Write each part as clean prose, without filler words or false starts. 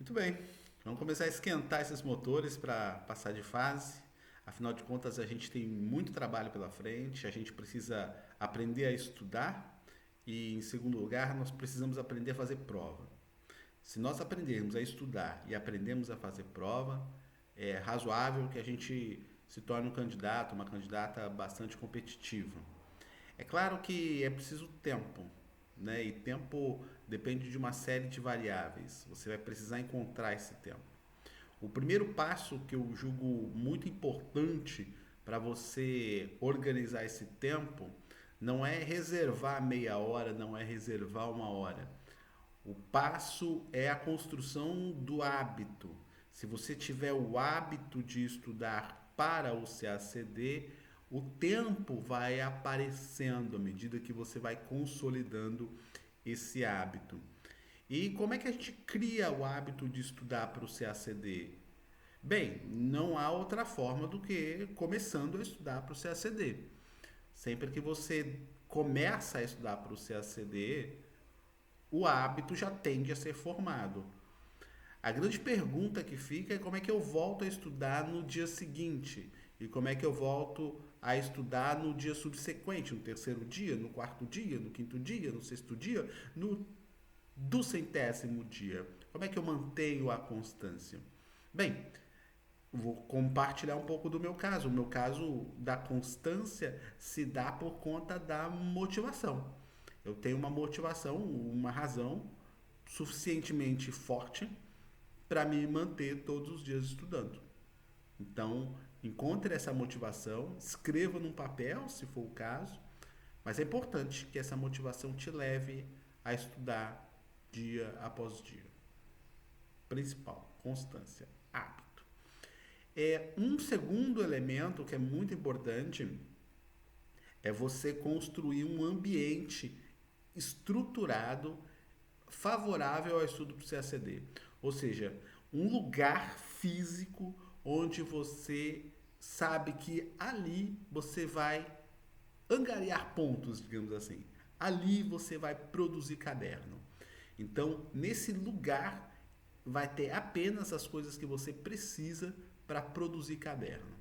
Muito bem, vamos começar a esquentar esses motores para passar de fase. Afinal de contas, a gente tem muito trabalho pela frente, a gente precisa aprender a estudar e, em segundo lugar, nós precisamos aprender a fazer prova. Se nós aprendermos a estudar e aprendemos a fazer prova, é razoável que a gente se torne um candidato, uma candidata bastante competitiva. É claro que é preciso tempo, né? E tempo depende de uma série de variáveis. Você vai precisar encontrar esse tempo. O primeiro passo que eu julgo muito importante para você organizar esse tempo não é reservar meia hora, não é reservar uma hora. O passo é a construção do hábito. Se você tiver o hábito de estudar para o CACD, o tempo vai aparecendo à medida que você vai consolidando esse hábito. E como é que a gente cria o hábito de estudar para o CACD? Bem, não há outra forma do que começando a estudar para o CACD. Sempre que você começa a estudar para o CACD, o hábito já tende a ser formado. A grande pergunta que fica é como é que eu volto a estudar no dia seguinte e como é que eu volto a estudar no dia subsequente, no terceiro dia, no quarto dia, no quinto dia, no sexto dia, no do centésimo dia. Como é que eu mantenho a constância? Bem, vou compartilhar um pouco do meu caso. O meu caso da constância se dá por conta da motivação. Eu tenho uma motivação, uma razão suficientemente forte para me manter todos os dias estudando. Então, encontre essa motivação, escreva num papel, se for o caso, mas é importante que essa motivação te leve a estudar dia após dia. Principal, constância, hábito. Um segundo elemento que é muito importante é você construir um ambiente estruturado favorável ao estudo para o CACD. Ou seja, um lugar físico onde você sabe que ali você vai angariar pontos, digamos assim. Ali você vai produzir caderno. Então, nesse lugar vai ter apenas as coisas que você precisa para produzir caderno.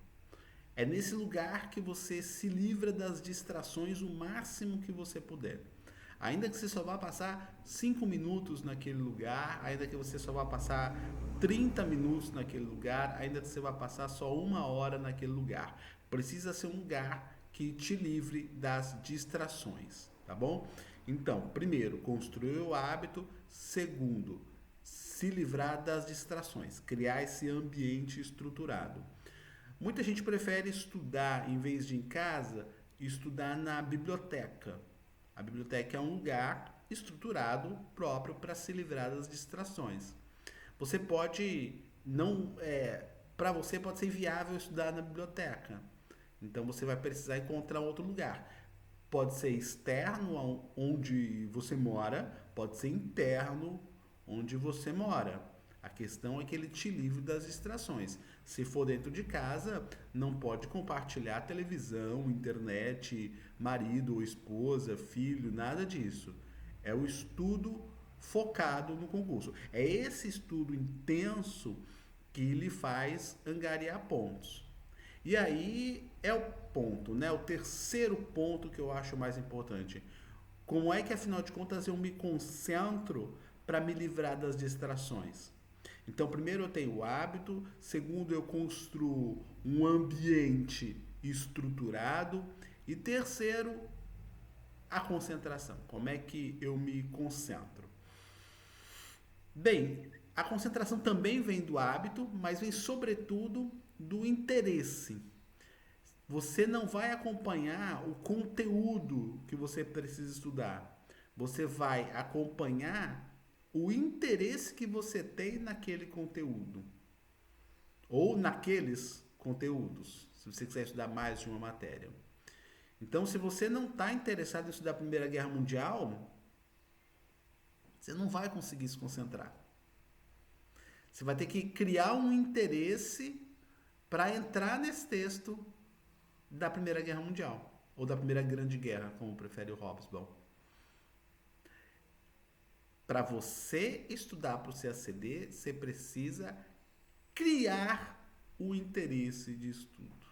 É nesse lugar que você se livra das distrações o máximo que você puder. Ainda que você só vá passar 5 minutos naquele lugar, ainda que você só vá passar 30 minutos naquele lugar, ainda que você vá passar só uma hora naquele lugar. Precisa ser um lugar que te livre das distrações, tá bom? Então, primeiro, construir o hábito. Segundo, se livrar das distrações, criar esse ambiente estruturado. Muita gente prefere estudar, em vez de em casa, estudar na biblioteca. A biblioteca é um lugar estruturado próprio para se livrar das distrações. Você pode não para você pode ser inviável estudar na biblioteca. Então você vai precisar encontrar outro lugar. Pode ser externo onde você mora, pode ser interno onde você mora. A questão é que ele te livre das distrações. Se for dentro de casa, não pode compartilhar televisão, internet, marido ou esposa, filho, nada disso. É o estudo focado no concurso. É esse estudo intenso que lhe faz angariar pontos. E aí é o ponto, né? O terceiro ponto que eu acho mais importante. Como é que, afinal de contas, eu me concentro para me livrar das distrações? Então, primeiro eu tenho o hábito, segundo eu construo um ambiente estruturado e terceiro, a concentração. Como é que eu me concentro? Bem, a concentração também vem do hábito, mas vem sobretudo do interesse. Você não vai acompanhar o conteúdo que você precisa estudar. Você vai acompanhar o interesse que você tem naquele conteúdo ou naqueles conteúdos, se você quiser estudar mais de uma matéria. Então, se você não está interessado em estudar a Primeira Guerra Mundial, você não vai conseguir se concentrar. Você vai ter que criar um interesse para entrar nesse texto da Primeira Guerra Mundial ou da Primeira Grande Guerra, como prefere o Hobsbawm. Para você estudar para o CACD, você precisa criar o interesse de estudo,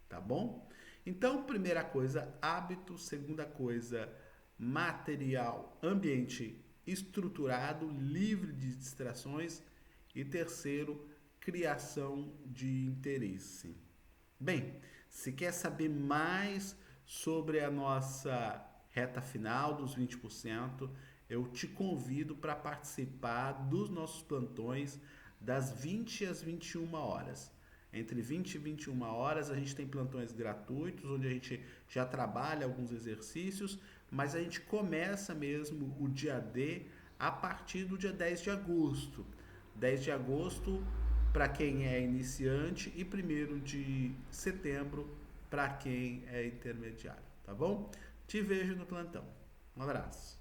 tá bom? Então, primeira coisa, hábito. Segunda coisa, material, ambiente estruturado, livre de distrações. E terceiro, criação de interesse. Bem, se quer saber mais sobre a nossa reta final dos 20%, eu te convido para participar dos nossos plantões das 20 às 21 horas. Entre 20 e 21 horas a gente tem plantões gratuitos, onde a gente já trabalha alguns exercícios, mas a gente começa mesmo o dia D a partir do dia 10 de agosto. 10 de agosto para quem é iniciante e 1º de setembro para quem é intermediário, tá bom? Te vejo no plantão. Um abraço.